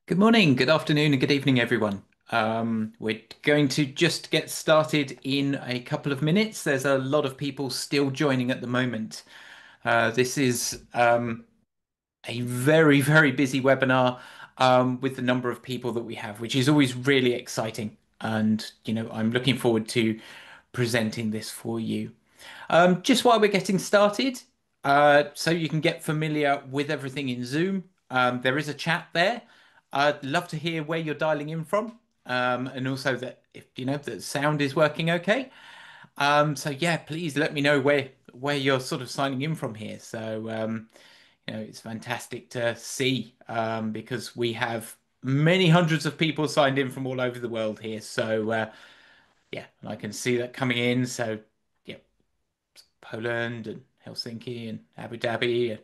Good morning, good afternoon, and good evening, everyone. We're going to just get started in a couple of minutes. There's a lot of people still joining at the moment. This is a very, very busy webinar with the number of people that we have, which is always really exciting. And, I'm looking forward to presenting this for you. Just while we're getting started, so you can get familiar with everything in Zoom, there is a chat there. I'd love to hear where you're dialing in from, and also that if the sound is working okay. So yeah, please let me know where you're sort of signing in from here. So it's fantastic to see because we have many hundreds of people signed in from all over the world here. So yeah, and I can see that coming in. So yeah, Poland and Helsinki and Abu Dhabi and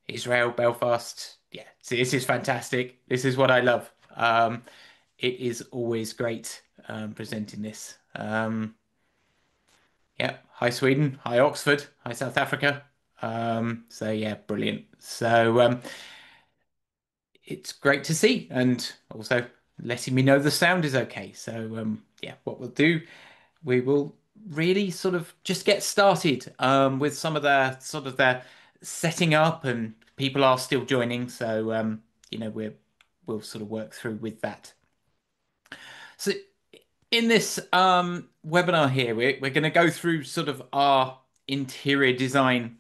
Israel, Belfast. Yeah, see, this is fantastic. This is what I love. It is always great presenting this. Yeah, hi Sweden, hi Oxford, hi South Africa. So yeah, brilliant. So it's great to see, and also letting me know the sound is okay. So yeah, what we'll do, we will really sort of just get started with some of the setting up, and people are still joining, so we'll sort of work through with that. So in this webinar here, we're going to go through sort of our interior design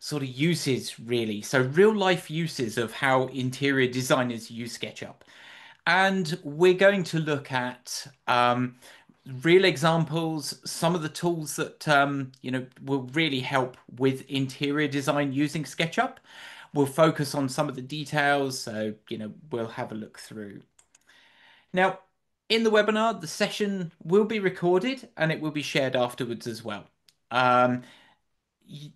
sort of uses really. So real life uses of how interior designers use SketchUp. And we're going to look at real examples, some of the tools that will really help with interior design using SketchUp. We'll focus on some of the details, so we'll have a look through. Now, in the webinar, the session will be recorded and it will be shared afterwards as well. Um, you,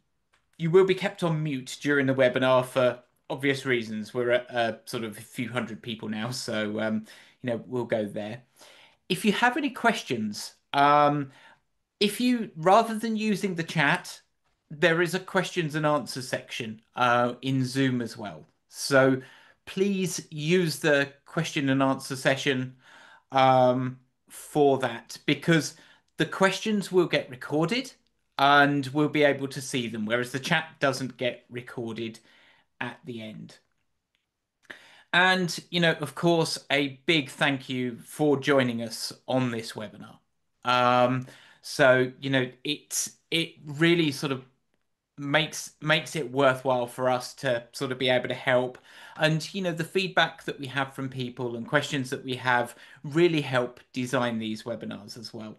you will be kept on mute during the webinar for obvious reasons. We're at sort of a few hundred people now, so we'll go there. If you have any questions, if you rather than using the chat, there is a questions and answers section in Zoom as well. So please use the question and answer session for that because the questions will get recorded and we'll be able to see them, whereas the chat doesn't get recorded at the end. And, of course, a big thank you for joining us on this webinar. So, it really sort of makes it worthwhile for us to sort of be able to help. And, the feedback that we have from people and questions that we have really help design these webinars as well.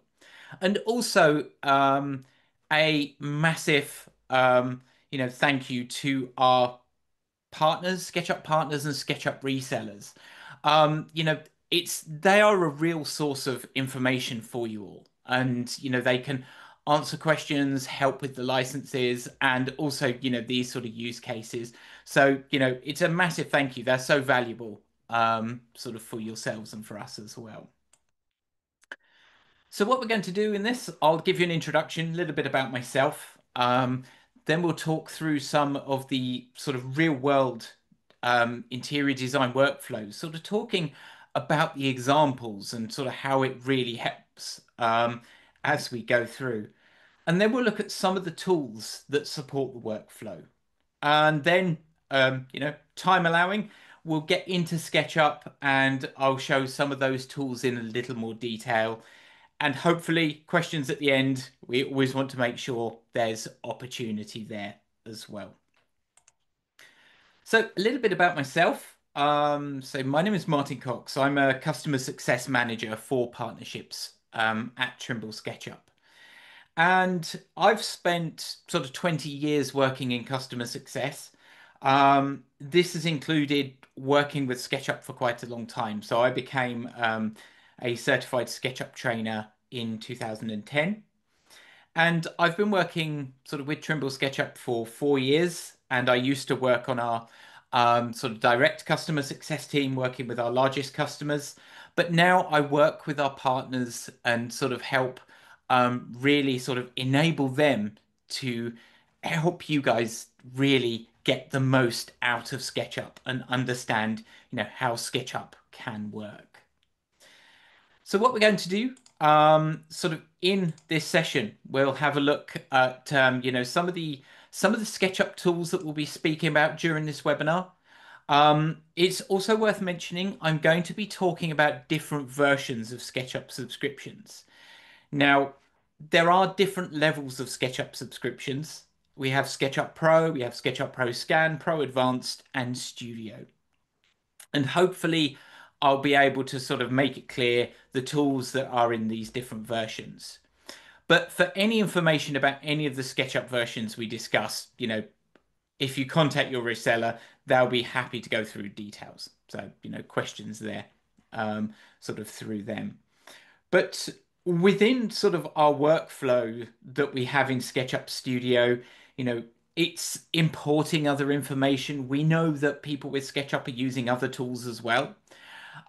And also, a massive, thank you to our partners, SketchUp partners and SketchUp resellers. They are a real source of information for you all. And, they can answer questions, help with the licenses, and also, these sort of use cases. So, it's a massive thank you. They're so valuable, sort of for yourselves and for us as well. So what we're going to do in this, I'll give you an introduction, a little bit about myself. Then we'll talk through some of the sort of real world interior design workflows, sort of talking about the examples and sort of how it really helps as we go through. And then we'll look at some of the tools that support the workflow. And then, time allowing, we'll get into SketchUp and I'll show some of those tools in a little more detail. And hopefully questions at the end. We always want to make sure there's opportunity there as well. So a little bit about myself. So my name is Martin Cox. I'm a customer success manager for partnerships at Trimble SketchUp. And I've spent sort of 20 years working in customer success. This has included working with SketchUp for quite a long time. So I became a certified SketchUp trainer in 2010. And I've been working sort of with Trimble SketchUp for 4 years. And I used to work on our sort of direct customer success team, working with our largest customers. But now I work with our partners and sort of help really sort of enable them to help you guys really get the most out of SketchUp and understand, how SketchUp can work. So what we're going to do, sort of in this session, we'll have a look at, some of the SketchUp tools that we'll be speaking about during this webinar. It's also worth mentioning I'm going to be talking about different versions of SketchUp subscriptions. Now, there are different levels of SketchUp subscriptions. We have SketchUp Pro, we have SketchUp Pro Scan, Pro Advanced, and Studio. And hopefully I'll be able to sort of make it clear the tools that are in these different versions. But for any information about any of the SketchUp versions we discuss, if you contact your reseller, they'll be happy to go through details. So, questions there, sort of through them. But within sort of our workflow that we have in SketchUp Studio, it's importing other information. We know that people with SketchUp are using other tools as well.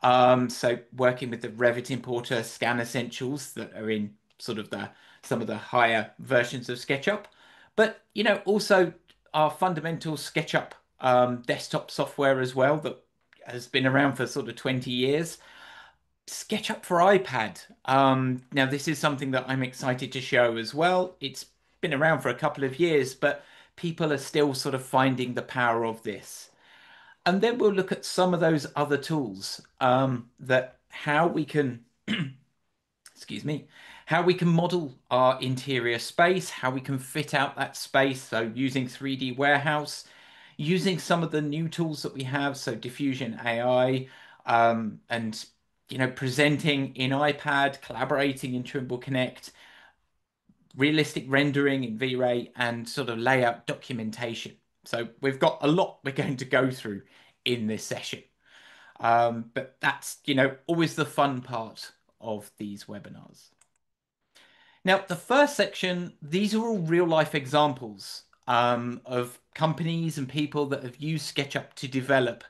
So working with the Revit importer, Scan Essentials that are in sort of some of the higher versions of SketchUp. But, also our fundamental SketchUp desktop software as well that has been around for sort of 20 years. SketchUp for iPad. Now, this is something that I'm excited to show as well. It's been around for a couple of years, but people are still sort of finding the power of this. And then we'll look at some of those other tools that how we can, excuse me, how we can model our interior space, how we can fit out that space. So using 3D Warehouse, using some of the new tools that we have, so Diffusion AI, and presenting in iPad, collaborating in Trimble Connect, realistic rendering in V-Ray, and sort of layout documentation. So we've got a lot we're going to go through in this session. But that's, always the fun part of these webinars. Now, the first section, these are all real life examples of companies and people that have used SketchUp to develop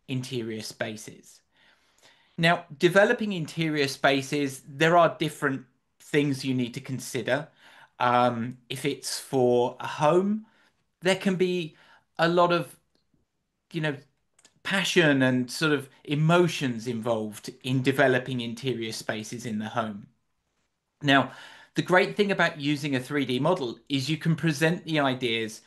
interior spaces. Now, developing interior spaces, there are different things you need to consider. If it's for a home, there can be a lot of, passion and sort of emotions involved in developing interior spaces in the home. Now, the great thing about using a 3D model is you can present the ideas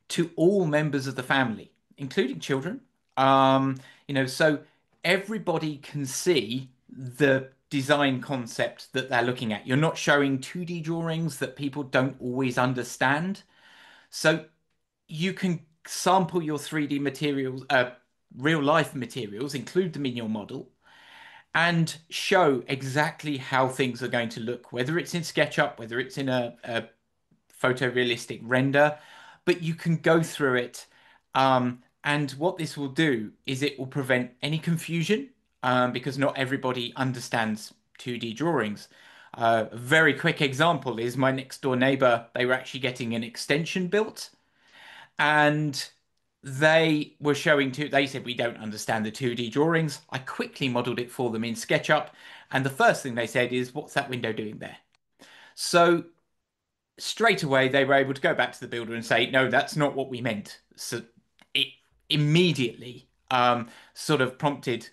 to all members of the family, including children. So everybody can see the design concept that they're looking at. You're not showing 2D drawings that people don't always understand. So you can sample your 3D materials, real life materials, include them in your model, and show exactly how things are going to look, whether it's in SketchUp, whether it's in a photorealistic render, but you can go through it. And what this will do is it will prevent any confusion because not everybody understands 2D drawings. A very quick example is my next door neighbor. They were actually getting an extension built, and they were they said, we don't understand the 2D drawings. I quickly modeled it for them in SketchUp. And the first thing they said is, what's that window doing there? So straight away, they were able to go back to the builder and say, no, that's not what we meant. So it immediately sort of prompted,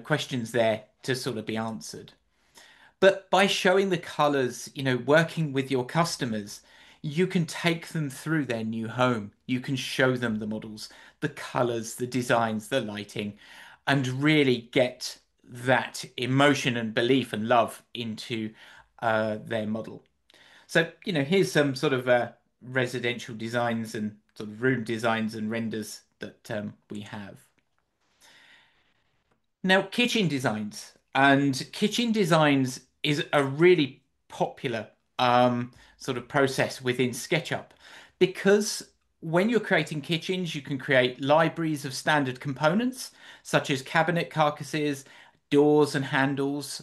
questions there to sort of be answered. But by showing the colors, working with your customers, you can take them through their new home. You can show them the models, the colors, the designs, the lighting, and really get that emotion and belief and love into their model. So, here's some sort of residential designs and sort of room designs and renders that we have. Now, kitchen designs. And kitchen designs is a really popular sort of process within SketchUp, because when you're creating kitchens, you can create libraries of standard components, such as cabinet carcasses, doors and handles.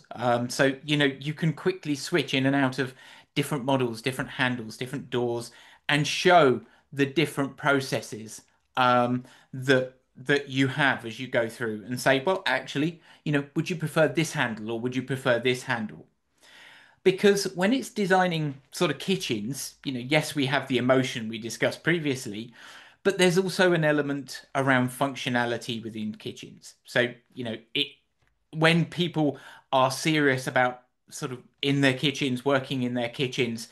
So, you can quickly switch in and out of different models, different handles, different doors, and show the different processes that you have as you go through and say, well, actually, would you prefer this handle or would you prefer this handle? Because when it's designing sort of kitchens, yes, we have the emotion we discussed previously, But there's also an element around functionality within kitchens. So, when people are serious about sort of in their kitchens, working in their kitchens,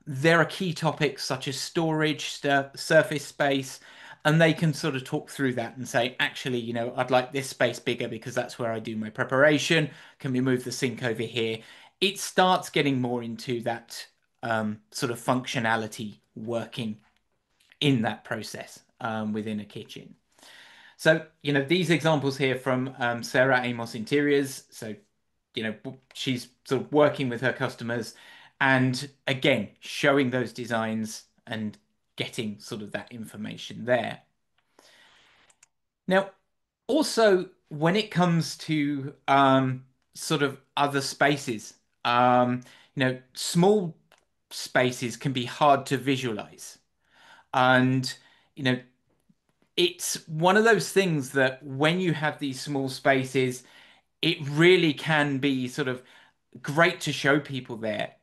there are key topics such as storage, surface space, and they can sort of talk through that and say, actually, I'd like this space bigger because that's where I do my preparation. Can we move the sink over here? It starts getting more into that sort of functionality working in that process within a kitchen. So, these examples here from Sarah Amos Interiors. So, she's sort of working with her customers and again, showing those designs and getting sort of that information there. Now, also, when it comes to sort of other spaces, small spaces can be hard to visualize. And, you know, it's one of those things that when you have these small spaces, it really can be sort of great to show people there.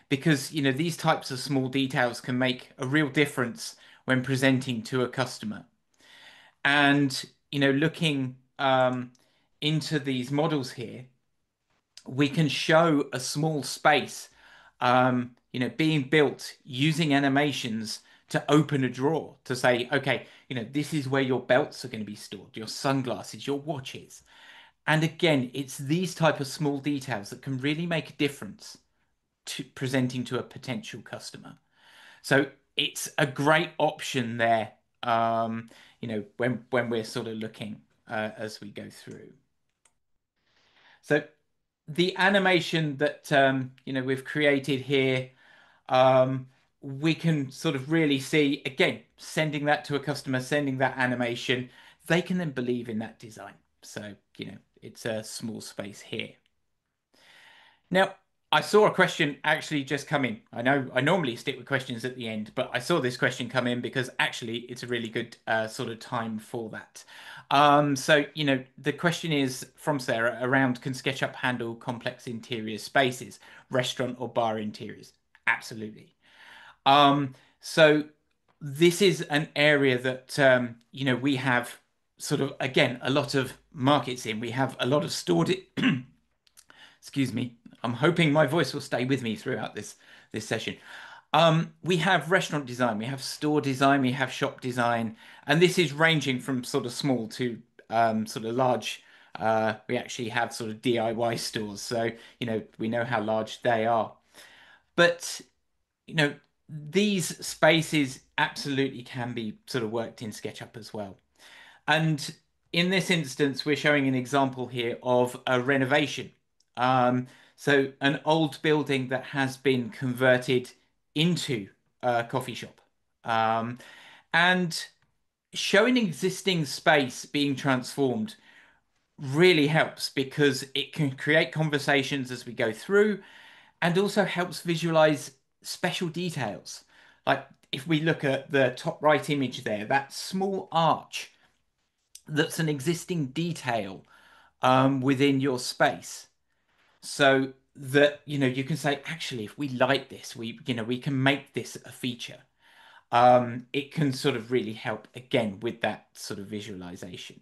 Because, these types of small details can make a real difference when presenting to a customer. And, looking into these models here, we can show a small space, being built using animations to open a drawer to say, okay, this is where your belts are going to be stored, your sunglasses, your watches. And again, it's these type of small details that can really make a difference to presenting to a potential customer. So it's a great option there, when we're sort of looking as we go through. So the animation that we've created here, we can sort of really see, again, sending that to a customer, sending that animation, they can then believe in that design. So, it's a small space here. Now, I saw a question actually just come in. I know I normally stick with questions at the end, but I saw this question come in because actually it's a really good sort of time for that. So, the question is from Sarah around, can SketchUp handle complex interior spaces, restaurant or bar interiors? Absolutely. So this is an area that, we have sort of, again, a lot of markets in. We have a lot of stored, excuse me. I'm hoping my voice will stay with me throughout this session. We have restaurant design, we have store design, we have shop design, and this is ranging from sort of small to sort of large. We actually have sort of DIY stores, so we know how large they are. But these spaces absolutely can be sort of worked in SketchUp as well. And in this instance, we're showing an example here of a renovation. So an old building that has been converted into a coffee shop. And showing existing space being transformed really helps because it can create conversations as we go through and also helps visualize special details. Like if we look at the top right image there, that small arch that's an existing detail within your space. So that, you can say, actually, if we like this, we can make this a feature. It can sort of really help again with that sort of visualization.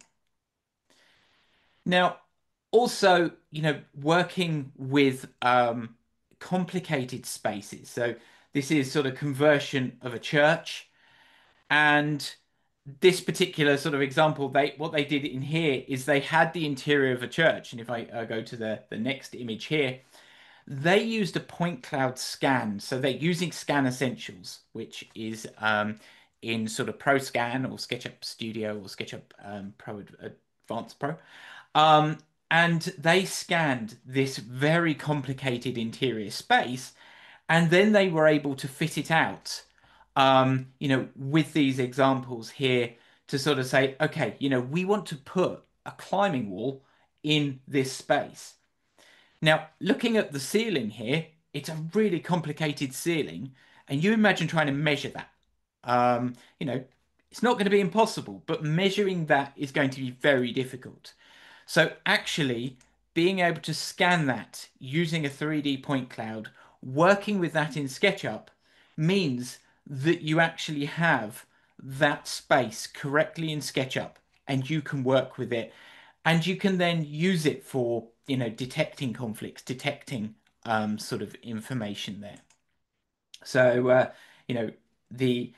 Now, also, working with complicated spaces. So this is sort of conversion of a church. And this particular sort of example, what they did in here is they had the interior of a church. And if I go to the next image here, they used a point cloud scan. So they're using Scan Essentials, which is in sort of Pro Scan or SketchUp Studio or SketchUp Pro Advanced Pro. And they scanned this very complicated interior space, and then they were able to fit it out, with these examples here to sort of say, okay, we want to put a climbing wall in this space. Now, looking at the ceiling here, it's a really complicated ceiling, and you imagine trying to measure that. It's not going to be impossible, but measuring that is going to be very difficult. So actually being able to scan that using a 3D point cloud, working with that in SketchUp means that you actually have that space correctly in SketchUp, and you can work with it, and you can then use it for, detecting conflicts, detecting sort of information there. So, the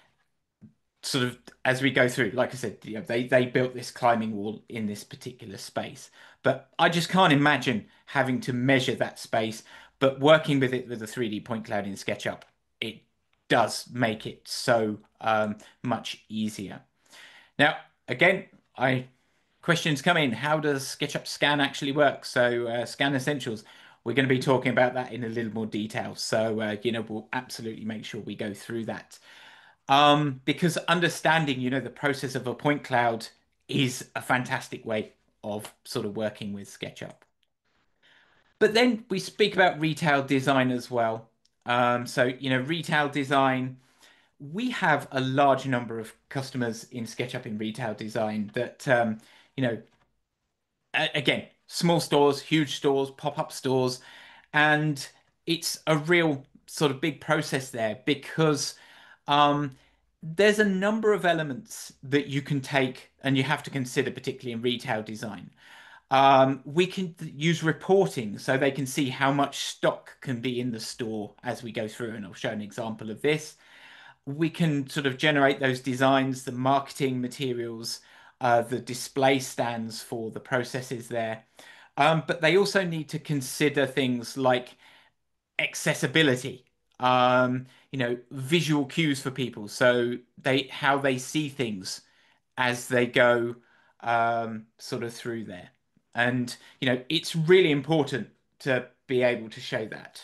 sort of as we go through, like I said, they built this climbing wall in this particular space, but I just can't imagine having to measure that space. But working with it with a 3D point cloud in SketchUp, it does make it so much easier. Now, again, I questions come in. How does SketchUp Scan actually work? So, Scan Essentials. We're going to be talking about that in a little more detail. So, we'll absolutely make sure we go through that. Because understanding, the process of a point cloud is a fantastic way of sort of working with SketchUp. But then we speak about retail design as well. So, retail design, we have a large number of customers in SketchUp in retail design that, you know, again, small stores, huge stores, pop-up stores, and it's a real sort of big process there because um, there's a number of elements that you can take and you have to consider, particularly in retail design. We can use reporting so they can see how much stock can be in the store as we go through, and I'll show an example of this. We can sort of generate those designs, the marketing materials, the display stands for the processes there. But they also need to consider things like accessibility, visual cues for people, so how they see things as they go sort of through there. And it's really important to be able to show that.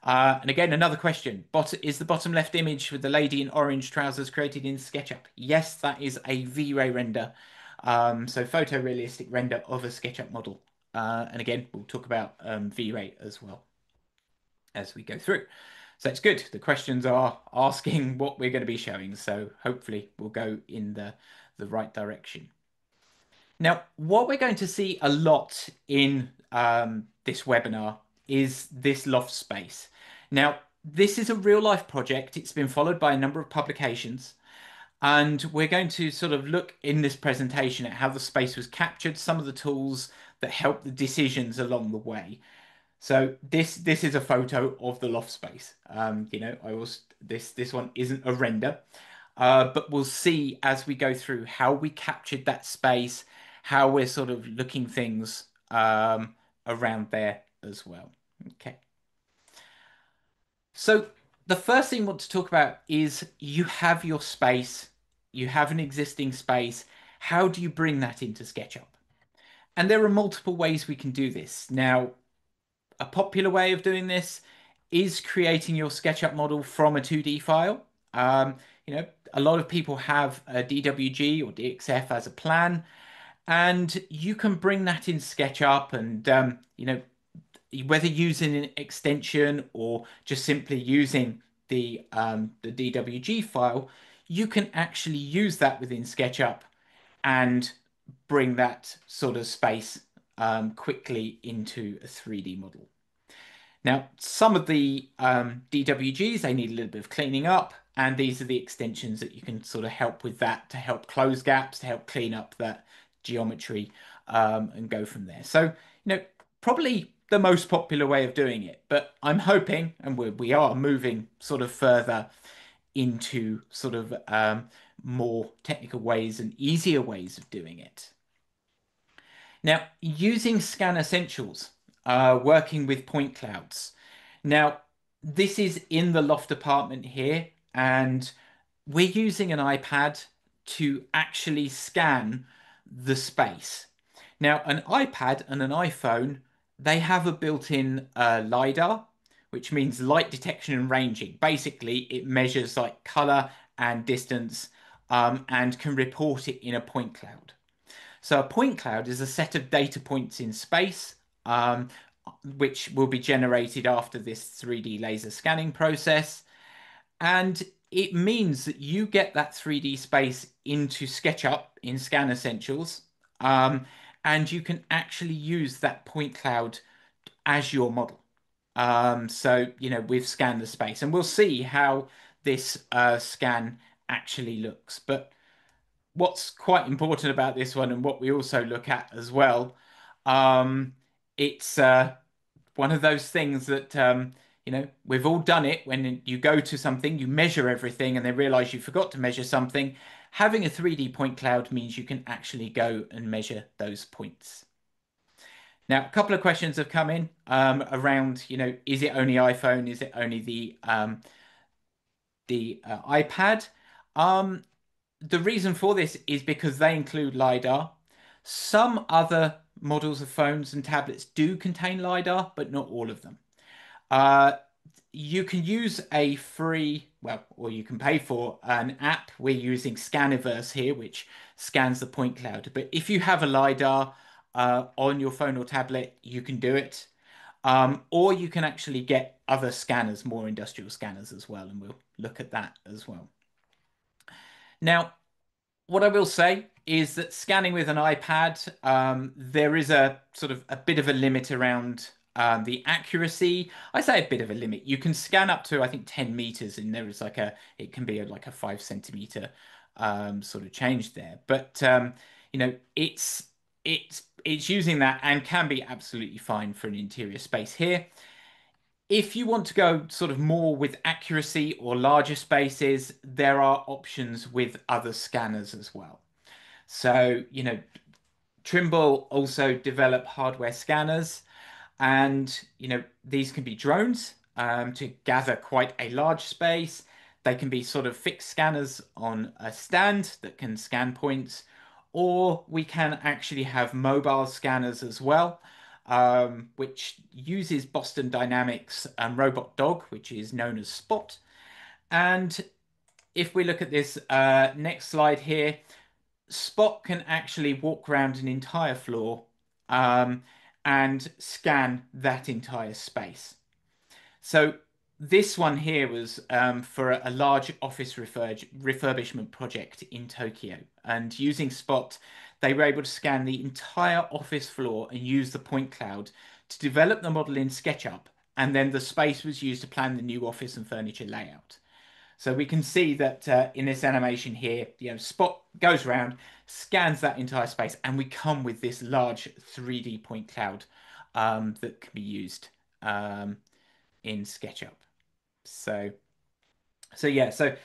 And again, another question. Is the bottom left image with the lady in orange trousers created in SketchUp? Yes, that is a V-Ray render. So photorealistic render of a SketchUp model. And again, we'll talk about V-Ray as well as we go through. So it's good. The questions are asking what we're going to be showing. So hopefully we'll go in the right direction. Now, what we're going to see a lot in this webinar is this loft space. Now, this is a real life project. It's been followed by a number of publications. And we're going to sort of look in this presentation at how the space was captured, some of the tools that help the decisions along the way. So this is a photo of the loft space. This one isn't a render, but we'll see as we go through how we captured that space, how we're sort of looking things around there as well. Okay. So the first thing I want to talk about is you have your space, you have an existing space. How do you bring that into SketchUp? And there are multiple ways we can do this. Now, a popular way of doing this is creating your SketchUp model from a 2D file. A lot of people have a DWG or DXF as a plan, and you can bring that in SketchUp and, whether using an extension or just simply using the DWG file, you can actually use that within SketchUp and bring that sort of space quickly into a 3D model. Now, some of the DWGs, they need a little bit of cleaning up, and these are the extensions that you can sort of help with that to help close gaps, to help clean up that geometry and go from there. So, probably the most popular way of doing it, but I'm hoping, and we are moving sort of further into sort of more technical ways and easier ways of doing it. Now, using Scan Essentials, working with point clouds. Now, this is in the loft apartment here, and we're using an iPad to actually scan the space. Now, an iPad and an iPhone, they have a built-in LiDAR, which means light detection and ranging. Basically, it measures like color and distance and can report it in a point cloud. So a point cloud is a set of data points in space, which will be generated after this 3D laser scanning process. And it means that you get that 3D space into SketchUp in Scan Essentials, and you can actually use that point cloud as your model. So, we've scanned the space, and we'll see how this scan actually looks. But what's quite important about this one, and what we also look at as well, um, it's one of those things that we've all done it. When you go to something, you measure everything, and then realize you forgot to measure something. Having a 3D point cloud means you can actually go and measure those points. Now, a couple of questions have come in around, is it only iPhone? Is it only the iPad? Um, the reason for this is because they include LiDAR. Some other models of phones and tablets do contain LiDAR, but not all of them. Uh, you can use a free, well, or you can pay for an app. We're using Scaniverse here, which scans the point cloud. But if you have a LiDAR on your phone or tablet, you can do it. Or you can actually get other scanners, more industrial scanners as well, and we'll look at that as well. Now, what I will say is that scanning with an iPad, there is a sort of a bit of a limit around the accuracy. I say a bit of a limit. You can scan up to, I think, 10 meters, and there is it can be like a 5 centimeter sort of change there. But it's using that and can be absolutely fine for an interior space here. If you want to go sort of more with accuracy or larger spaces, there are options with other scanners as well. So, Trimble also develop hardware scanners, and these can be drones to gather quite a large space. They can be sort of fixed scanners on a stand that can scan points, or we can actually have mobile scanners as well, which uses Boston Dynamics robot dog, which is known as Spot. And if we look at this next slide here, Spot can actually walk around an entire floor um, and scan that entire space. So this one here was for a large office refurbishment project in Tokyo. And using Spot, they were able to scan the entire office floor and use the point cloud to develop the model in SketchUp. And then the space was used to plan the new office and furniture layout. So we can see that in this animation here, Spot goes around, scans that entire space, and we come with this large 3D point cloud that can be used in SketchUp. So yeah, so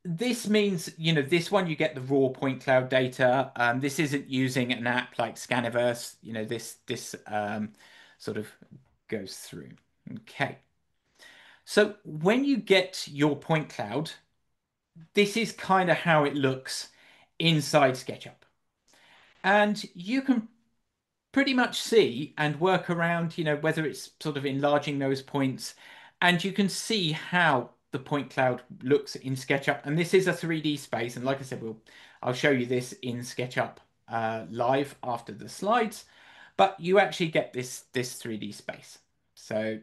this means, this one you get the raw point cloud data. This isn't using an app like Scaniverse. This sort of goes through. Okay. So when you get your point cloud, this is kind of how it looks inside SketchUp. And you can pretty much see and work around, whether it's sort of enlarging those points, and you can see how the point cloud looks in SketchUp. And this is a 3D space. And like I said, I'll show you this in SketchUp live after the slides, but you actually get this 3D space. So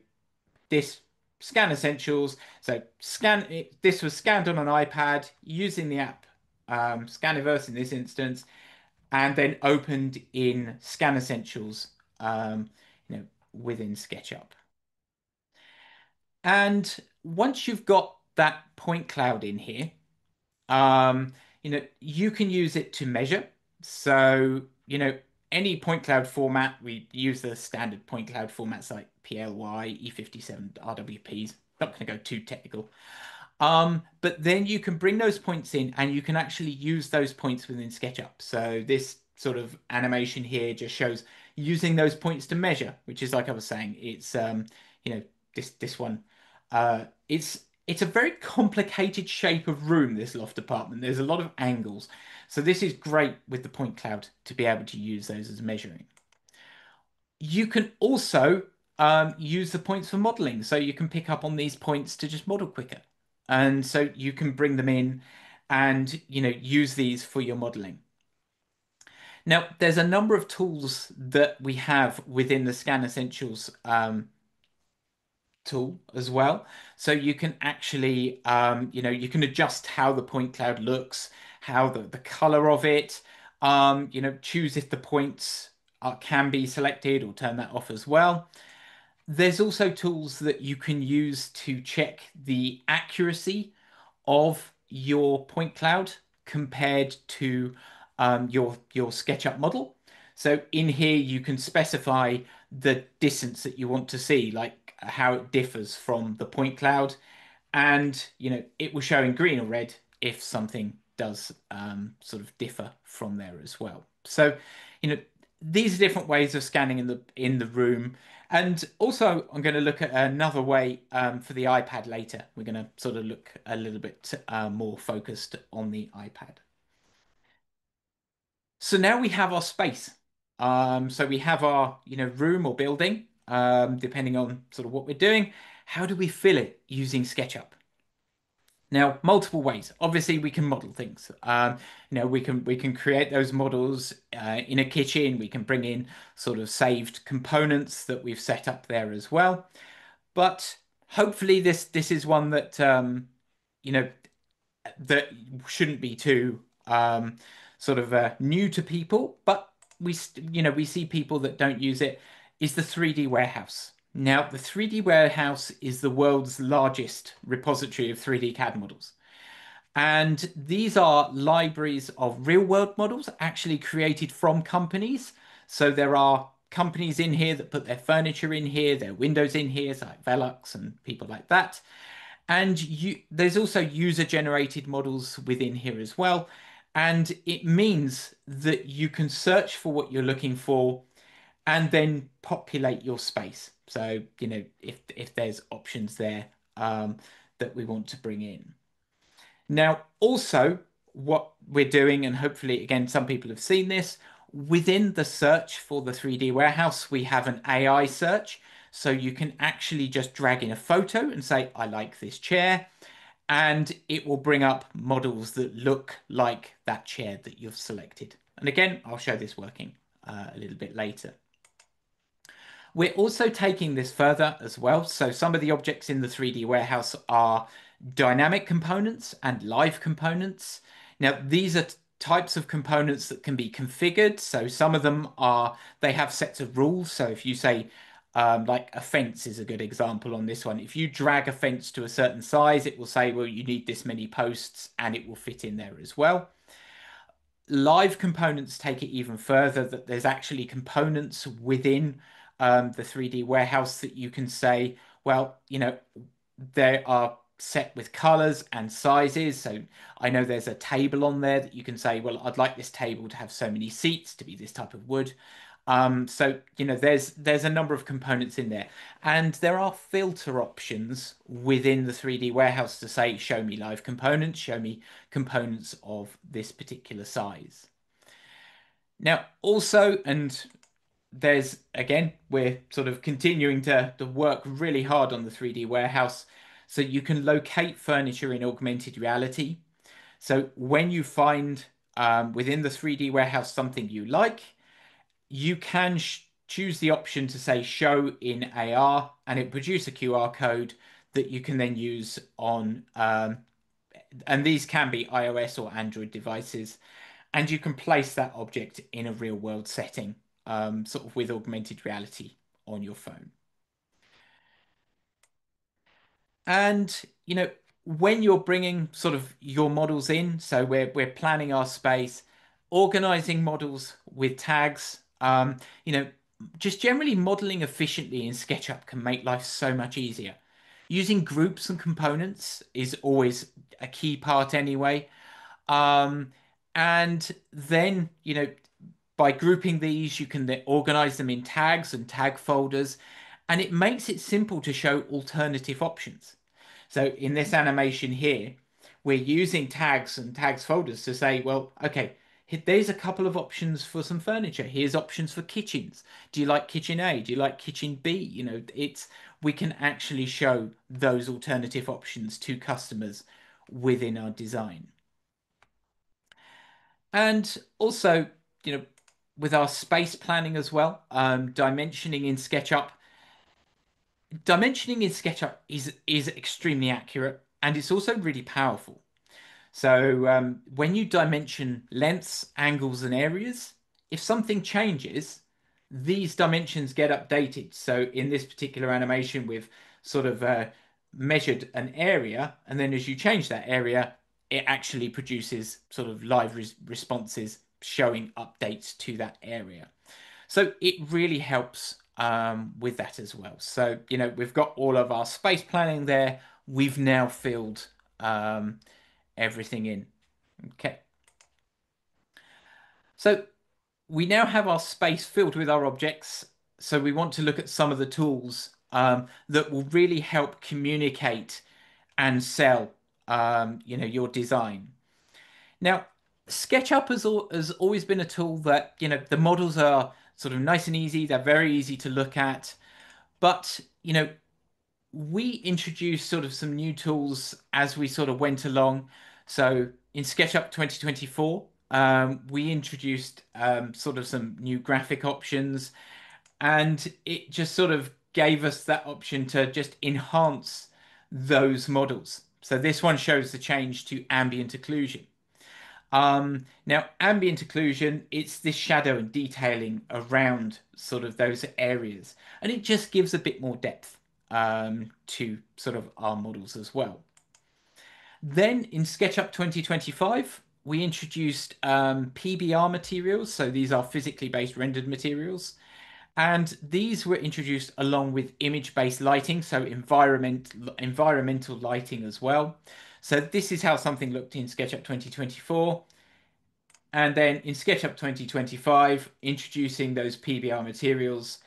this Scan Essentials. So this was scanned on an iPad using the app Scaniverse in this instance, and then opened in Scan Essentials, within SketchUp. And once you've got that point cloud in here, you can use it to measure. So, any point cloud format, we use the standard point cloud formats like PLY, E57, RWPs. Not going to go too technical. But then you can bring those points in and you can actually use those points within SketchUp. So this sort of animation here just shows using those points to measure, which is like I was saying, it's this one. It's a very complicated shape of room, this loft apartment. There's a lot of angles. So this is great with the point cloud to be able to use those as measuring. You can also use the points for modeling. So you can pick up on these points to just model quicker. And so you can bring them in and, use these for your modeling. Now, there's a number of tools that we have within the Scan Essentials tool as well. So you can actually, you can adjust how the point cloud looks, how the color of it, choose if the points can be selected or turn that off as well. There's also tools that you can use to check the accuracy of your point cloud compared to your SketchUp model. So in here, you can specify the distance that you want to see, like how it differs from the point cloud. And, it will show in green or red if something does sort of differ from there as well. So, you know, these are different ways of scanning in the room. And also, I'm going to look at another way for the iPad later. We're going to sort of look a little bit more focused on the iPad. So now we have our space. So we have our, room or building, depending on sort of what we're doing. How do we fill it using SketchUp? Now, multiple ways. Obviously, we can model things. We can create those models in a kitchen. We can bring in sort of saved components that we've set up there as well. But hopefully, this is one that you know that shouldn't be too sort of new to people. But we see people that don't use it. Is the 3D warehouse. Now, the 3D warehouse is the world's largest repository of 3D CAD models. And these are libraries of real world models actually created from companies. So there are companies in here that put their furniture in here, their windows in here, so like Velux and people like that. And there's also user generated models within here as well. And it means that you can search for what you're looking for and then populate your space. So, if there's options there that we want to bring in. Now, also what we're doing, and hopefully, again, some people have seen this, within the search for the 3D warehouse, we have an AI search. So you can actually just drag in a photo and say, I like this chair. And it will bring up models that look like that chair that you've selected. And again, I'll show this working a little bit later. We're also taking this further as well. So some of the objects in the 3D warehouse are dynamic components and live components. Now, these are types of components that can be configured. So some of them they have sets of rules. So if you say, like a fence is a good example on this one. If you drag a fence to a certain size, it will say, well, you need this many posts, and it will fit in there as well. Live components take it even further, that there's actually components within the 3D warehouse that you can say, well, they are set with colors and sizes. So I know there's a table on there that you can say, well, I'd like this table to have so many seats, to be this type of wood. So, there's a number of components in there, and there are filter options within the 3D warehouse to say, show me live components, show me components of this particular size. Now, also, and again, we're sort of continuing to work really hard on the 3D warehouse, so you can locate furniture in augmented reality. So when you find within the 3D warehouse something you like, you can choose the option to say show in AR, and it produce a QR code that you can then use on, and these can be iOS or Android devices, and you can place that object in a real world setting, sort of with augmented reality on your phone. And, when you're bringing sort of your models in, so we're planning our space, organizing models with tags, just generally modeling efficiently in SketchUp can make life so much easier. Using groups and components is always a key part anyway. And then, by grouping these, you can then organize them in tags and tag folders, and it makes it simple to show alternative options. So in this animation here, we're using tags and tags folders to say, well, okay, there's a couple of options for some furniture. Here's options for kitchens. Do you like kitchen A? Do you like kitchen B? We can actually show those alternative options to customers within our design. And also, with our space planning as well, dimensioning in SketchUp. Dimensioning in SketchUp is extremely accurate, and it's also really powerful. So when you dimension lengths, angles, and areas, if something changes, these dimensions get updated. So in this particular animation, we've sort of measured an area, and then as you change that area, it actually produces sort of live responses showing updates to that area. So it really helps with that as well. So, we've got all of our space planning there. We've now filled everything in. Okay. So we now have our space filled with our objects. So we want to look at some of the tools that will really help communicate and sell, your design. Now, SketchUp has always been a tool that, the models are sort of nice and easy. They're very easy to look at. But, we introduced sort of some new tools as we sort of went along. So in SketchUp 2024, we introduced sort of some new graphic options, and it just sort of gave us that option to just enhance those models. So this one shows the change to ambient occlusion. Now, ambient occlusion, it's this shadow and detailing around sort of those areas, and it just gives a bit more depth to sort of our models as well. Then in SketchUp 2025, we introduced PBR materials. So these are physically based rendered materials. And these were introduced along with image-based lighting, so environmental lighting as well. So this is how something looked in SketchUp 2024. And then in SketchUp 2025, introducing those PBR materials,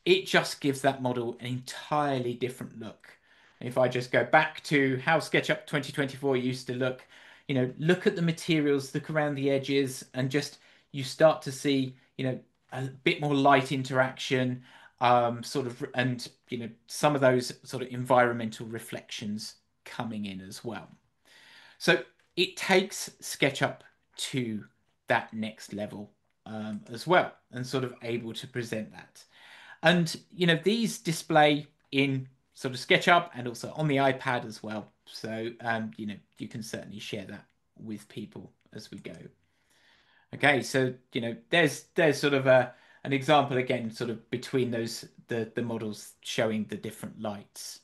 it just gives that model an entirely different look. If I just go back to how SketchUp 2024 used to look, look at the materials, look around the edges, and just you start to see, a bit more light interaction, sort of, and some of those sort of environmental reflections coming in as well. So it takes SketchUp to that next level as well, and sort of able to present that. And these display in sort of SketchUp and also on the iPad as well. So you can certainly share that with people as we go. Okay, so there's sort of an example again, sort of between those the models showing the different lights.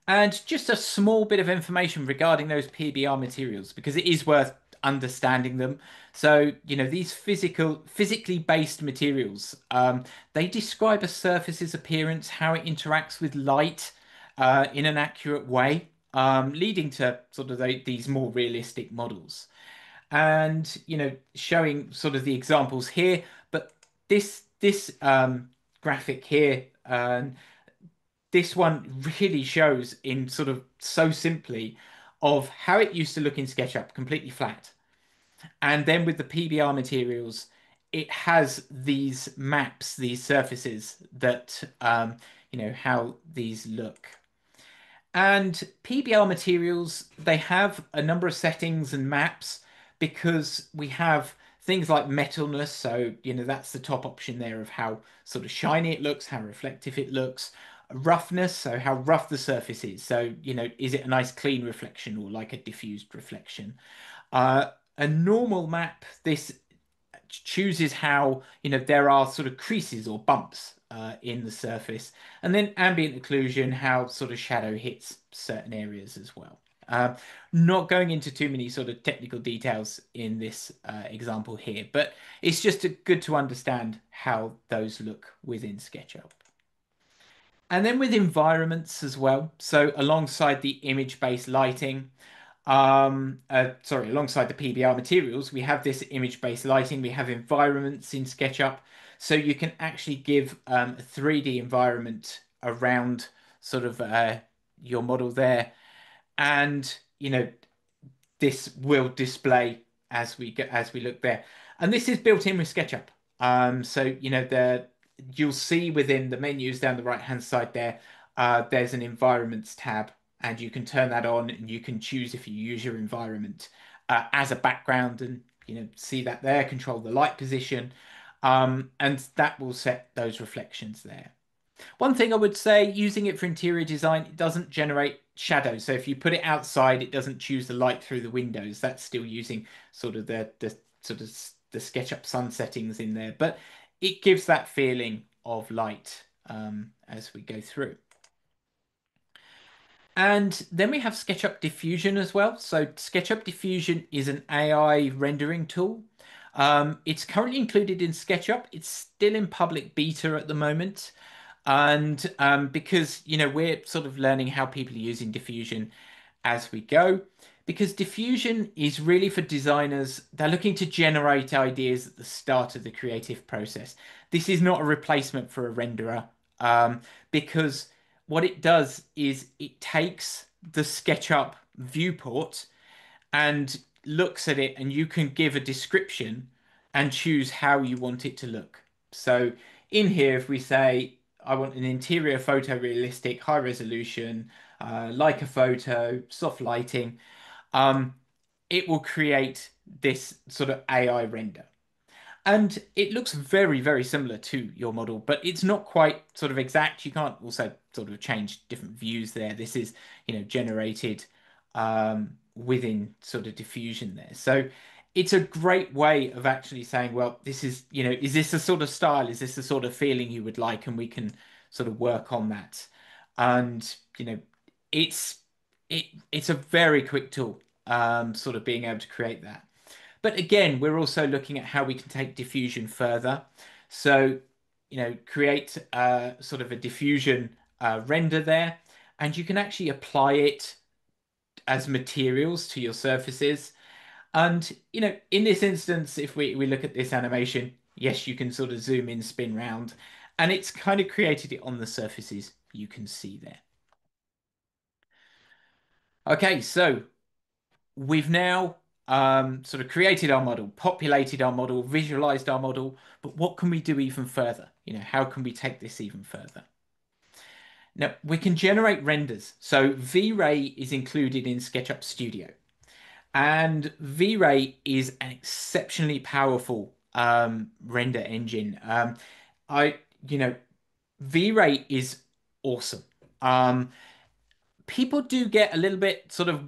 And just a small bit of information regarding those PBR materials, because it is worth understanding them. So, these physically based materials, they describe a surface's appearance, how it interacts with light in an accurate way, leading to sort of these more realistic models. And, showing sort of the examples here, but this graphic here, this one really shows in sort of so simply of how it used to look in SketchUp, completely flat. And then with the PBR materials, it has these maps, these surfaces that, how these look. And PBR materials, they have a number of settings and maps because we have things like metalness. So, that's the top option there of how sort of shiny it looks, how reflective it looks. Roughness, so how rough the surface is. So, is it a nice clean reflection or like a diffused reflection? A normal map, this chooses how, there are sort of creases or bumps in the surface. And then ambient occlusion, how sort of shadow hits certain areas as well. Not going into too many sort of technical details in this example here, but it's just good to understand how those look within SketchUp. And then with environments as well. So alongside the image-based lighting, alongside the PBR materials, we have this image-based lighting. We have environments in SketchUp. So you can actually give a 3D environment around sort of your model there. And, this will display as we look there. And this is built in with SketchUp. So, you'll see within the menus down the right hand side there, there's an environments tab, and you can turn that on and you can choose if you use your environment as a background, and see that there, control the light position, and that will set those reflections there. One thing I would say, using it for interior design, it doesn't generate shadows. So if you put it outside, it doesn't choose the light through the windows. That's still using sort of the sort of the SketchUp sun settings in there, but it gives that feeling of light as we go through. And then we have SketchUp Diffusion as well. So SketchUp Diffusion is an AI rendering tool. It's currently included in SketchUp. It's still in public beta at the moment. And because, we're sort of learning how people are using diffusion as we go, because diffusion is really for designers. They're looking to generate ideas at the start of the creative process. This is not a replacement for a renderer, because what it does is it takes the SketchUp viewport and looks at it, and you can give a description and choose how you want it to look. So in here, if we say, I want an interior photorealistic, high resolution, like a photo, soft lighting, um, it will create this sort of AI render. And it looks very, very similar to your model, but it's not quite sort of exact. You can't also sort of change different views there. This is, generated within sort of diffusion there. So it's a great way of actually saying, well, this is, is this the sort of style? Is this the sort of feeling you would like? And we can sort of work on that. And, it's it's a very quick tool, sort of being able to create that. But again, we're also looking at how we can take diffusion further. So, create sort of a diffusion render there, and you can actually apply it as materials to your surfaces. And, in this instance, if we look at this animation, yes, you can sort of zoom in, spin round, and it's kind of created it on the surfaces you can see there. Okay, so we've now sort of created our model, populated our model, visualized our model, but what can we do even further? How can we take this even further? Now, we can generate renders. So V-Ray is included in SketchUp Studio, and V-Ray is an exceptionally powerful render engine. I, you know, V-Ray is awesome. People do get a little bit sort of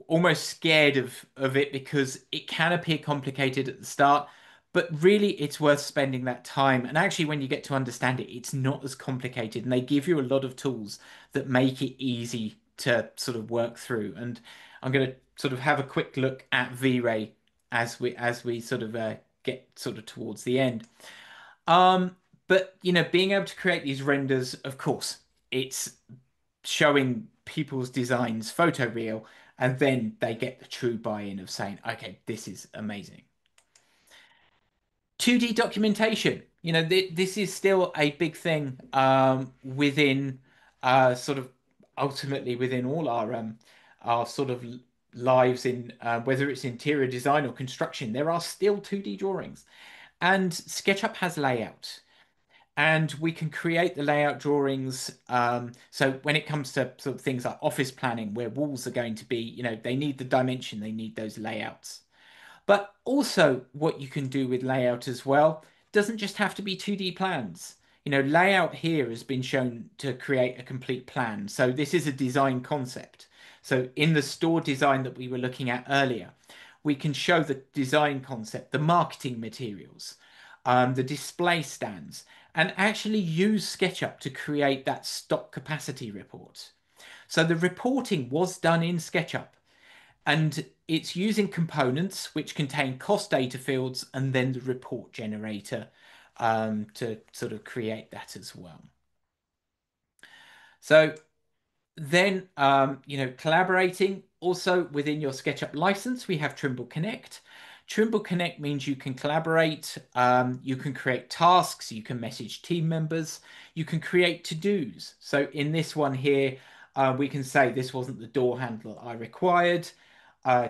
almost scared of it because it can appear complicated at the start, but really it's worth spending that time. And actually, when you get to understand it, it's not as complicated, and they give you a lot of tools that make it easy to sort of work through. And I'm going to sort of have a quick look at V-Ray as we sort of get sort of towards the end. But being able to create these renders, of course, it's showing people's designs photoreal, and then they get the true buy-in of saying, okay, this is amazing. 2D documentation, this is still a big thing within sort of ultimately within all our sort of lives in whether it's interior design or construction, there are still 2D drawings, and SketchUp has layout. And we can create the layout drawings. So when it comes to sort of things like office planning, where walls are going to be, they need the dimension, they need those layouts. But also what you can do with layout as well doesn't just have to be 2D plans. Layout here has been shown to create a complete plan. So this is a design concept. So in the store design that we were looking at earlier, we can show the design concept, the marketing materials, the display stands, and actually use SketchUp to create that stock capacity report. So the reporting was done in SketchUp, and it's using components which contain cost data fields and then the report generator to sort of create that as well. So then, collaborating also within your SketchUp license, we have Trimble Connect. Trimble Connect means you can collaborate, you can create tasks, you can message team members, you can create to-dos. So in this one here, we can say this wasn't the door handle I required,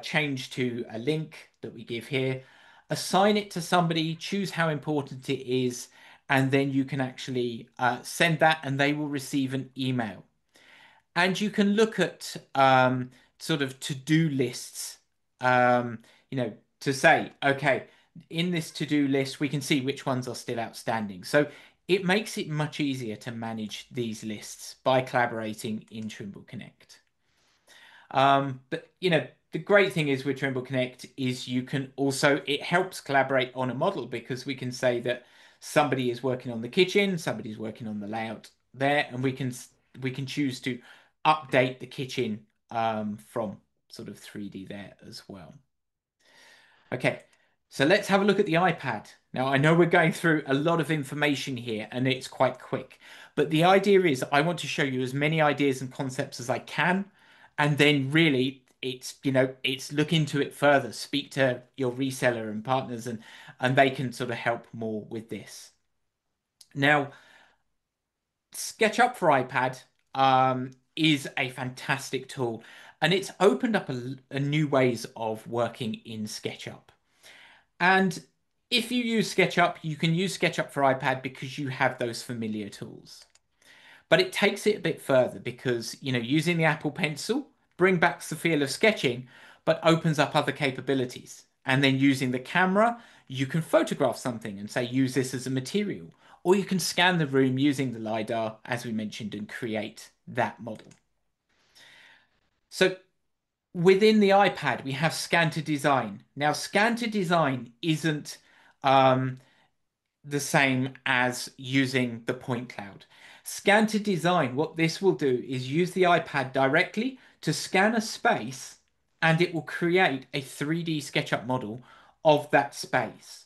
change to a link that we give here, assign it to somebody, choose how important it is, and then you can actually send that and they will receive an email. And you can look at sort of to-do lists, to say, okay, in this to-do list, we can see which ones are still outstanding. So it makes it much easier to manage these lists by collaborating in Trimble Connect. But the great thing is with Trimble Connect is you can also, it helps collaborate on a model, because we can say that somebody is working on the kitchen, somebody's working on the layout there, and we can choose to update the kitchen from sort of 3D there as well. Okay, so let's have a look at the iPad. Now, I know we're going through a lot of information here and it's quite quick, but the idea is I want to show you as many ideas and concepts as I can, and then really it's look into it further, speak to your reseller and partners, and they can sort of help more with this. Now, SketchUp for iPad is a fantastic tool, and it's opened up a new ways of working in SketchUp. And if you use SketchUp, you can use SketchUp for iPad because you have those familiar tools. But it takes it a bit further because, using the Apple Pencil bring back the feel of sketching, but opens up other capabilities. And then using the camera, you can photograph something and say, use this as a material. Or you can scan the room using the LiDAR, as we mentioned, and create that model. So within the iPad, we have Scan to Design. Now, Scan to Design isn't the same as using the point cloud. Scan to Design, what this will do is use the iPad directly to scan a space, and it will create a 3D SketchUp model of that space.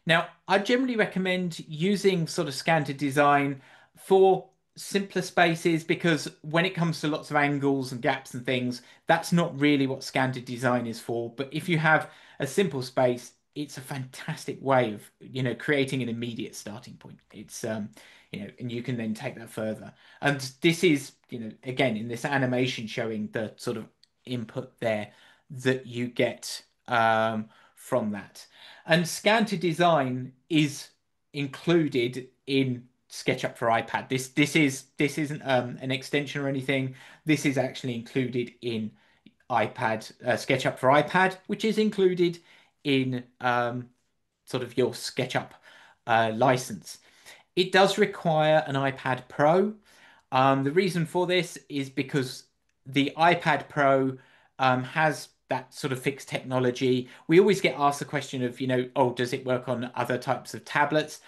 Now, I generally recommend using sort of Scan to Design for simpler spaces because when it comes to lots of angles and gaps and things, that's not really what Scan to Design is for. But if you have a simple space, it's a fantastic way of, creating an immediate starting point. It's, and you can then take that further. And this is, again, in this animation showing the sort of input there that you get from that. And Scan to Design is included in SketchUp for iPad. This isn't an extension or anything. This is actually included in iPad SketchUp for iPad, which is included in sort of your SketchUp license. It does require an iPad Pro. The reason for this is because the iPad Pro has that sort of fixed technology. We always get asked the question of, oh, does it work on other types of tablets?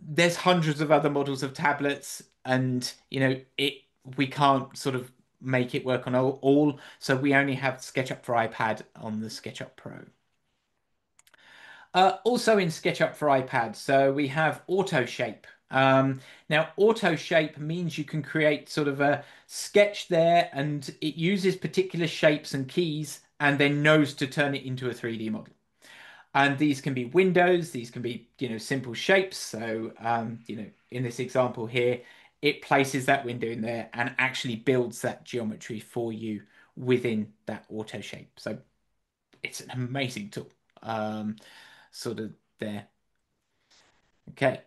There's hundreds of other models of tablets, and we can't sort of make it work on all. So we only have SketchUp for iPad on the SketchUp Pro. Also in SketchUp for iPad, so we have Auto Shape. Now, Auto Shape means you can create sort of a sketch there, and it uses particular shapes and keys, and then knows to turn it into a 3D model. And these can be windows, these can be, simple shapes. So, in this example here, it places that window in there and actually builds that geometry for you within that auto shape. So it's an amazing tool, sort of there. Okay.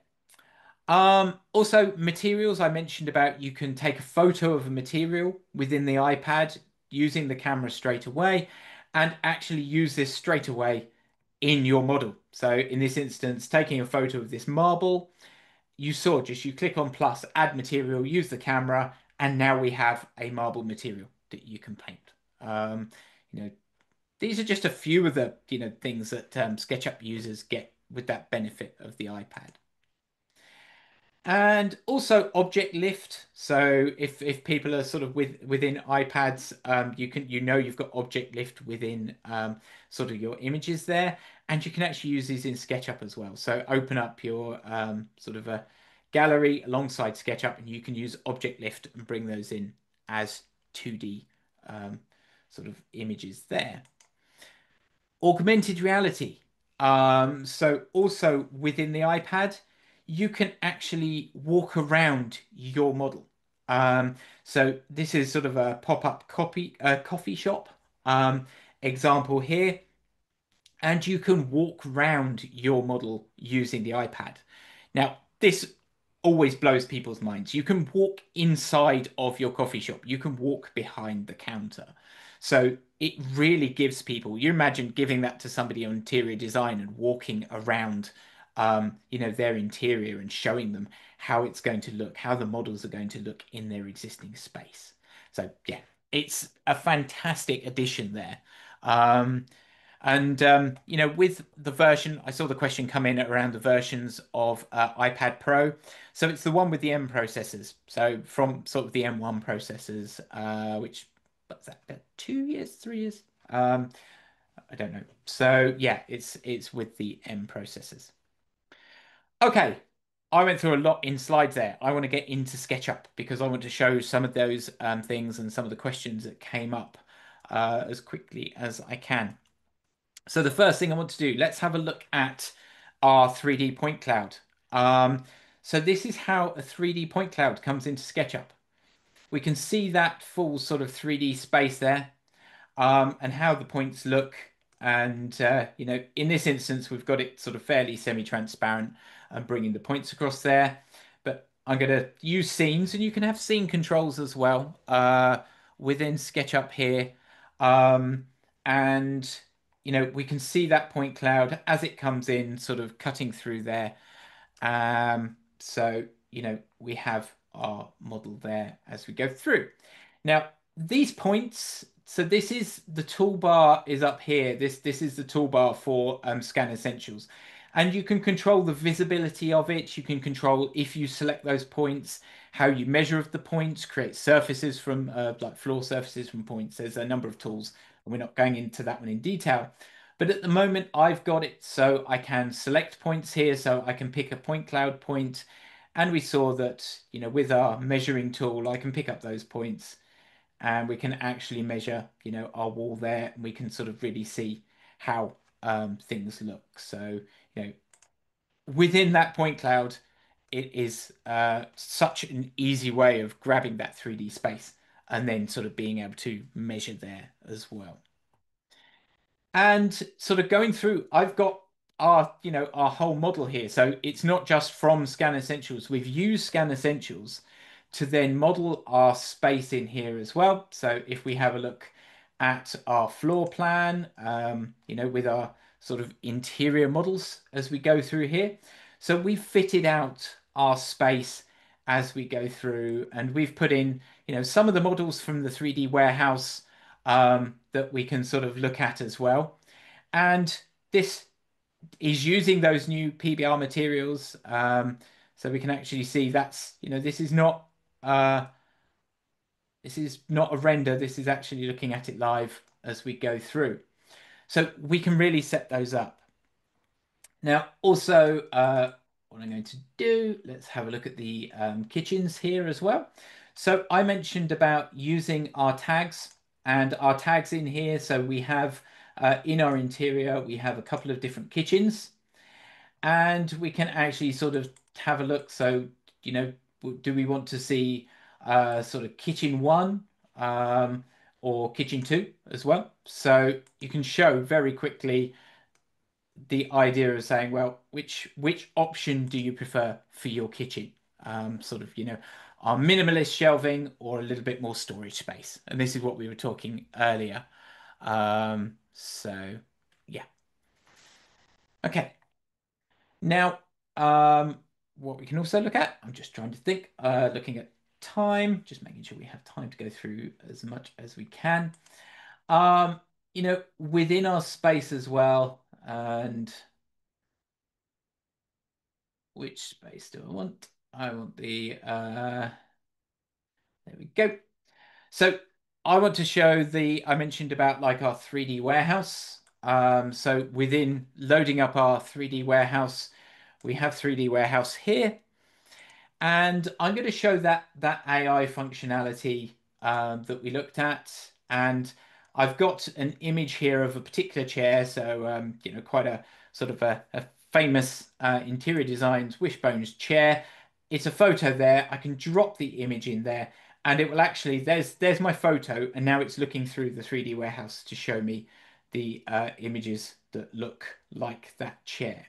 Also materials I mentioned about, you can take a photo of a material within the iPad using the camera straight away and actually use this straight away in your model. So in this instance, taking a photo of this marble, you click on plus, add material, use the camera, and now we have a marble material that you can paint. These are just a few of the things that SketchUp users get with that benefit of the iPad. And also object lift. So if people are sort of within iPads, you've got object lift within sort of your images there, and you can actually use these in SketchUp as well. So open up your sort of a gallery alongside SketchUp, and you can use object lift and bring those in as 2D sort of images there. Augmented reality. So also within the iPad, you can actually walk around your model. So this is sort of a pop-up coffee shop example here, and you can walk around your model using the iPad. Now, this always blows people's minds. You can walk inside of your coffee shop. You can walk behind the counter. So it really gives people, you imagine giving that to somebody on interior design and walking around their interior and showing them how it's going to look, how the models are going to look in their existing space. So yeah, it's a fantastic addition there. And you know, with the version, I saw the question come in around the versions of iPad Pro. So it's the one with the M processors. So from sort of the M1 processors, which what's that, about 2 years, 3 years? I don't know. So yeah, it's with the M processors. Okay, I went through a lot in slides there. I want to get into SketchUp because I want to show some of those things and some of the questions that came up as quickly as I can. So the first thing I want to do, let's have a look at our 3D point cloud. So this is how a 3D point cloud comes into SketchUp. We can see that full sort of 3D space there, and how the points look. And you know, in this instance, we've got it sort of fairly semi-transparent and bringing the points across there. But I'm going to use scenes, and you can have scene controls as well within SketchUp here. And you know, we can see that point cloud as it comes in, sort of cutting through there. So, you know, we have our model there as we go through. Now, these points, so this is the toolbar is up here. This is the toolbar for Scan Essentials. And you can control the visibility of it. You can control if you select those points, how you measure of the points, create surfaces from like floor surfaces from points. There's a number of tools, and we're not going into that one in detail. But at the moment, I've got it so I can select points here, so I can pick a point cloud point. And we saw that, you know, with our measuring tool, I can pick up those points and we can actually measure, you know, our wall there, and we can sort of really see how things look. So, you know, within that point cloud, it is such an easy way of grabbing that 3D space and then sort of being able to measure there as well. And sort of going through, I've got our, you know, our whole model here. So it's not just from Scan Essentials. We've used Scan Essentials to then model our space in here as well. So if we have a look at our floor plan, you know, with our sort of interior models as we go through here. So we've fitted out our space as we go through, and we've put in, you know, some of the models from the 3D warehouse that we can sort of look at as well. And this is using those new PBR materials. So we can actually see that's, you know, this is not a render. This is actually looking at it live as we go through. So we can really set those up. Now, also, what I'm going to do, let's have a look at the kitchens here as well. So I mentioned about using our tags, and our tags in here. So we have in our interior, we have a couple of different kitchens, and we can actually sort of have a look. So, you know, do we want to see sort of kitchen one or kitchen two as well? So you can show very quickly the idea of saying, well, which option do you prefer for your kitchen? Sort of, you know, our minimalist shelving or a little bit more storage space. And this is what we were talking earlier. So yeah. Okay. Now, what we can also look at, I'm just trying to think, looking at time, just making sure we have time to go through as much as we can. Um, you know, within our space as well, and which space do I want? I want there we go. So I want to show I mentioned about like our 3D warehouse. So within loading up our 3D warehouse, we have 3D warehouse here. And I'm going to show that AI functionality that we looked at. And I've got an image here of a particular chair. So, you know, quite a sort of a famous interior designs Wishbone's chair. It's a photo there. I can drop the image in there and it will actually, there's my photo. And now it's looking through the 3D warehouse to show me the images that look like that chair.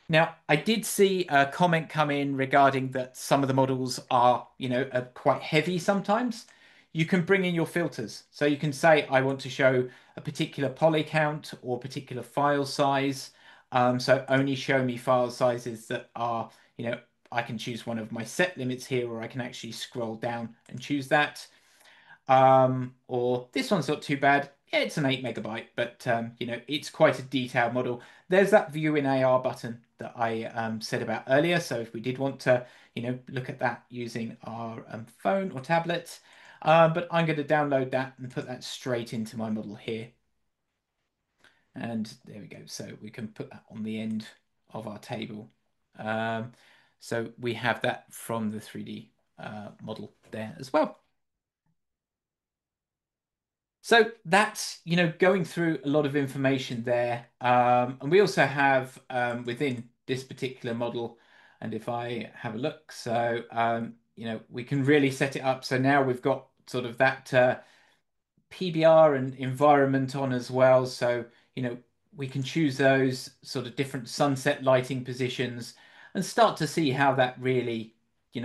Now, I did see a comment come in regarding that some of the models are, you know, quite heavy sometimes. You can bring in your filters. So you can say, I want to show a particular poly count or particular file size. So only show me file sizes that are, you know, I can choose one of my set limits here, or I can actually scroll down and choose that. Or this one's not too bad. Yeah, it's an 8 MB, but it's quite a detailed model. There's that view in AR button that I said about earlier. So if we did want to, look at that using our phone or tablet, but I'm going to download that and put that straight into my model here. And there we go. So we can put that on the end of our table. So we have that from the 3D model there as well. So that's, going through a lot of information there. And we also have within this particular model, and if I have a look, so, we can really set it up. So now we've got sort of that PBR and environment on as well. So, we can choose those sort of different sunset lighting positions and start to see how that really,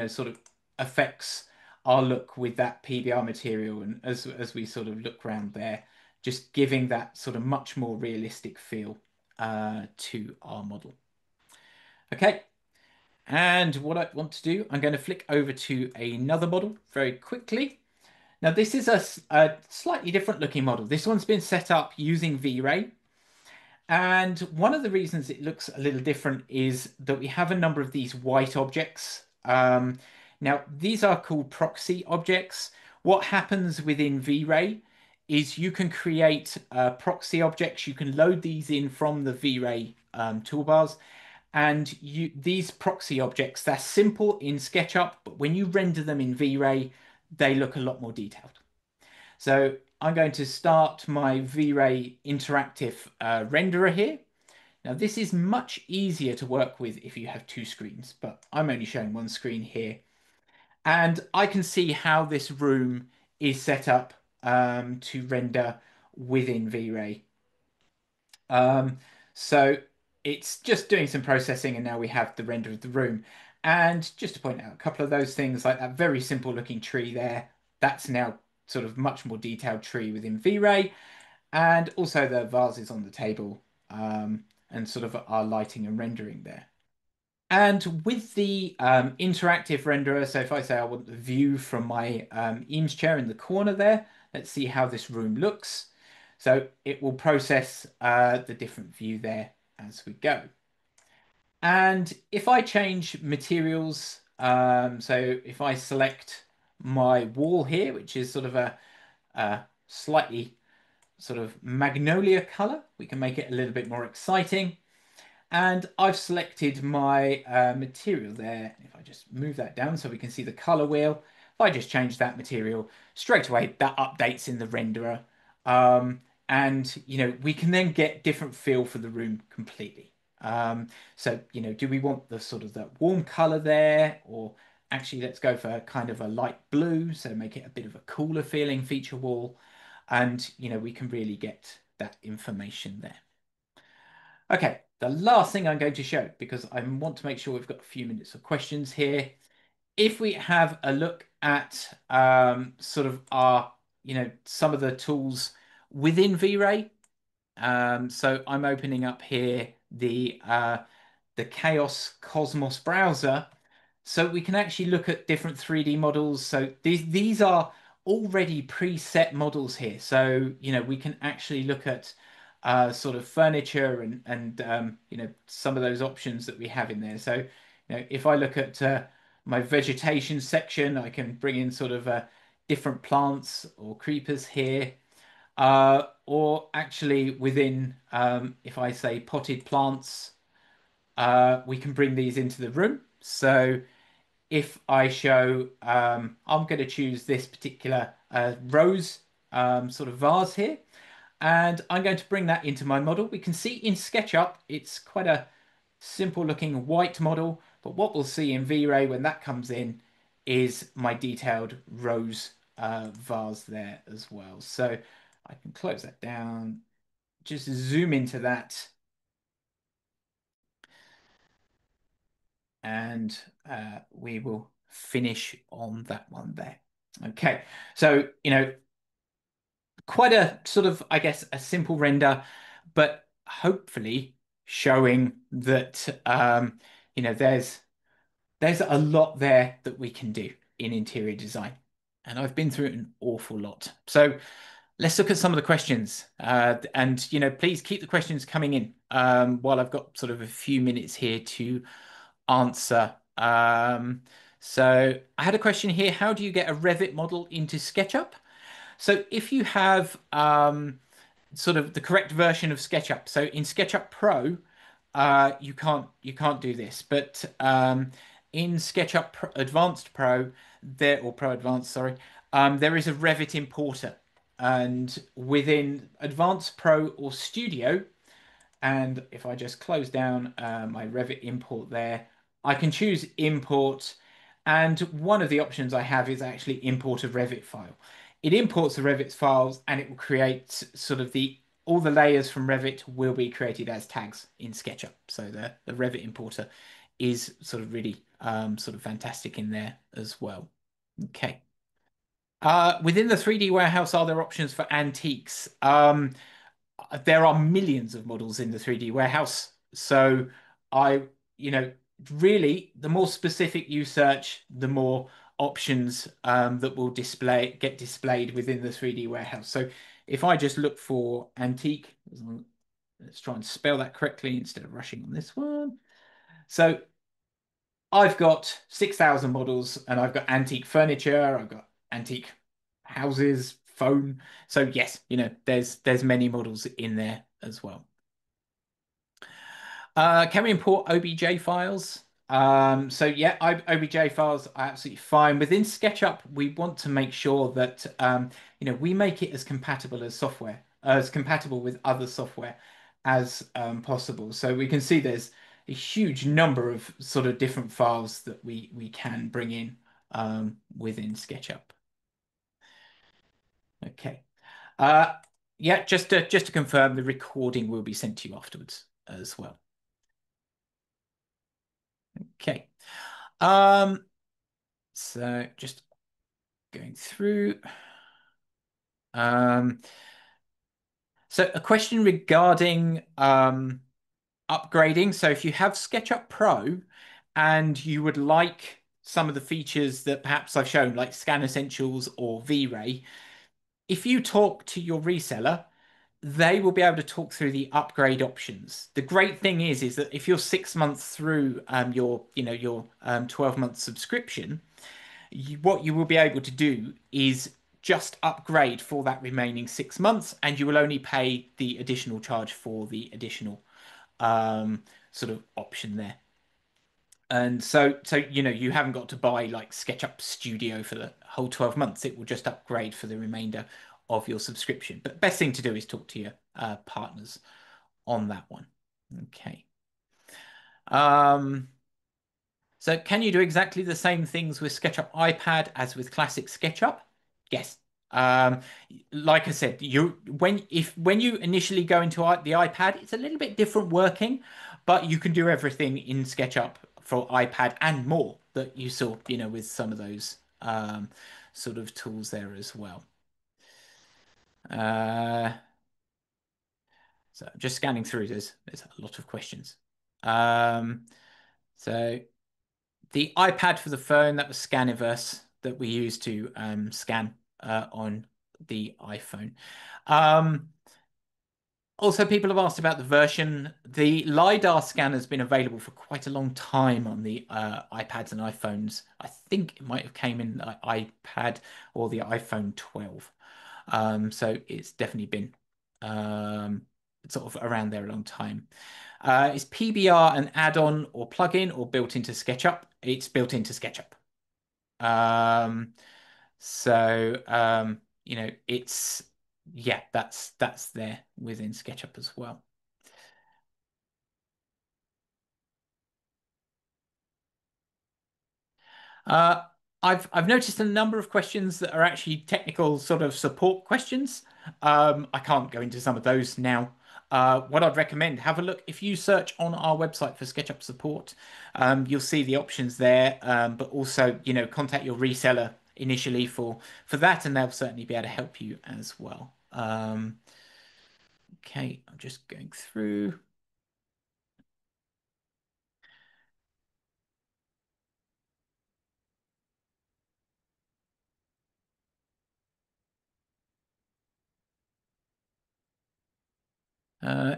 sort of affects our look with that PBR material. And as we sort of look around there, just giving that sort of much more realistic feel to our model. Okay. And what I want to do, I'm going to flick over to another model very quickly. Now, this is a slightly different looking model. This one's been set up using V-Ray. And one of the reasons it looks a little different is that we have a number of these white objects. Now, these are called proxy objects. What happens within V-Ray is you can create proxy objects. You can load these in from the V-Ray toolbars. And these proxy objects, they're simple in SketchUp, but when you render them in V-Ray, they look a lot more detailed. So I'm going to start my V-Ray interactive renderer here. Now this is much easier to work with if you have two screens, but I'm only showing one screen here. And I can see how this room is set up to render within V-Ray. So it's just doing some processing and now we have the render of the room. And just to point out a couple of those things, like that very simple looking tree there, that's now sort of much more detailed tree within V-Ray. And also the vases on the table and sort of our lighting and rendering there. And with the interactive renderer, so if I say I want the view from my Eames chair in the corner there, let's see how this room looks. So it will process the different view there as we go. And if I change materials, so if I select my wall here, which is sort of a slightly sort of magnolia color, we can make it a little bit more exciting. And I've selected my material there. If I just move that down so we can see the color wheel, if I just change that material, straight away that updates in the renderer. And, we can then get different feel for the room completely. So, do we want the sort of that warm color there, or actually let's go for kind of a light blue, so make it a bit of a cooler feeling feature wall. And, we can really get that information there. Okay, the last thing I'm going to show, because I want to make sure we've got a few minutes of questions here. If we have a look at sort of our, some of the tools within V-Ray. So I'm opening up here the Chaos Cosmos browser. So we can actually look at different 3D models. So these are already preset models here. So, we can actually look at sort of furniture and some of those options that we have in there. So, if I look at my vegetation section, I can bring in sort of different plants or creepers here. Or actually within, if I say potted plants, we can bring these into the room. So if I show, I'm going to choose this particular rose sort of vase here. And I'm going to bring that into my model. We can see in SketchUp, it's quite a simple looking white model. But what we'll see in V-Ray when that comes in is my detailed rose vase there as well. So I can close that down, just zoom into that. And we will finish on that one there. Okay, so, quite a sort of, I guess, a simple render, but hopefully showing that, there's a lot there that we can do in interior design. And I've been through an awful lot. So let's look at some of the questions. And, please keep the questions coming in while I've got sort of a few minutes here to answer. So I had a question here. How do you get a Revit model into SketchUp? So if you have sort of the correct version of SketchUp, so in SketchUp Pro, you can't do this, but in SketchUp Advanced Pro, or Pro Advanced, sorry, there is a Revit importer, and within Advanced Pro or Studio, and if I just close down my Revit import there, I can choose import. And one of the options I have is actually import a Revit file. It imports the Revit files and it will create sort of all the layers from Revit will be created as tags in SketchUp. So the Revit importer is sort of really sort of fantastic in there as well. Okay. Within the 3D warehouse, are there options for antiques? There are millions of models in the 3D warehouse. So I, you know, really, the more specific you search, the more options that will get displayed within the 3D warehouse. So if I just look for antique, let's try and spell that correctly instead of rushing on this one. So I've got 6,000 models and I've got antique furniture, I've got antique houses, phone. So yes, there's many models in there as well. Can we import OBJ files? So yeah, OBJ files are absolutely fine. Within SketchUp, we want to make sure that we make it as compatible with other software as possible. So we can see there's a huge number of sort of different files that we can bring in within SketchUp. Okay. Uh, yeah, just to confirm, the recording will be sent to you afterwards as well. Okay. Um, so just going through. Um, so a question regarding upgrading. So if you have SketchUp Pro and you would like some of the features that perhaps I've shown, like Scan Essentials or V-Ray, if you talk to your reseller, they will be able to talk through the upgrade options. The great thing is that if you're 6 months through your 12-month subscription, what you will be able to do is just upgrade for that remaining 6 months, and you will only pay the additional charge for the additional sort of option there. And so you haven't got to buy like SketchUp Studio for the whole 12 months. It will just upgrade for the remainder of your subscription. But best thing to do is talk to your partners on that one. Okay. So can you do exactly the same things with SketchUp iPad as with classic SketchUp? Yes. Um, like I said, when you initially go into the iPad, it's a little bit different working, but you can do everything in SketchUp for iPad and more that you saw, with some of those sort of tools there as well. Uh, so just scanning through, there's a lot of questions. So the iPad for the phone, that was Scaniverse that we used to scan on the iPhone. Also, people have asked about the version. The LiDAR scanner has been available for quite a long time on the iPads and iPhones. I think it might have came in the iPad or the iPhone 12. So it's definitely been sort of around there a long time. Is PBR an add-on or plugin or built into SketchUp? It's built into SketchUp. Um, so it's yeah, that's there within SketchUp as well. Uh, I've noticed a number of questions that are actually technical sort of support questions. I can't go into some of those now. What I'd recommend, have a look. If you search on our website for SketchUp support, you'll see the options there. But also, contact your reseller initially for that, and they'll certainly be able to help you as well. Okay, I'm just going through.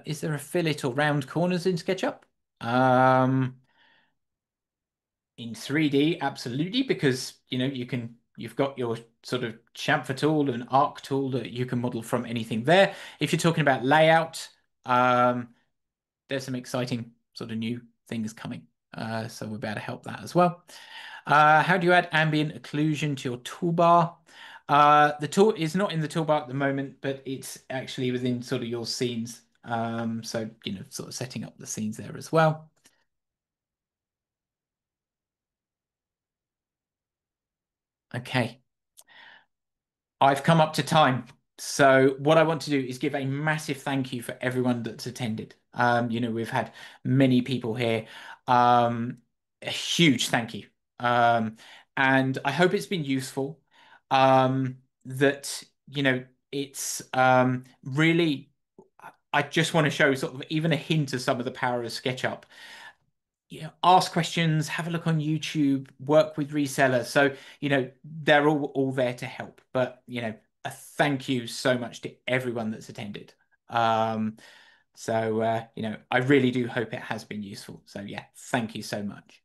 Is there a fillet or round corners in SketchUp? Um, in 3D, absolutely, because you've got your sort of chamfer tool and arc tool that you can model from anything there. If you're talking about layout, there's some exciting sort of new things coming. So we'll be able to help that as well. How do you add ambient occlusion to your toolbar? The tool is not in the toolbar at the moment, but it's actually within sort of your scenes. So, sort of setting up the scenes there as well. Okay. I've come up to time. So what I want to do is give a massive thank you for everyone that's attended. We've had many people here. A huge thank you. Um, and I hope it's been useful. That, it's really, I just want to show sort of even a hint of some of the power of SketchUp. Ask questions, have a look on YouTube, work with resellers. So, they're all there to help. But, a thank you so much to everyone that's attended. So, I really do hope it has been useful. So, yeah, thank you so much.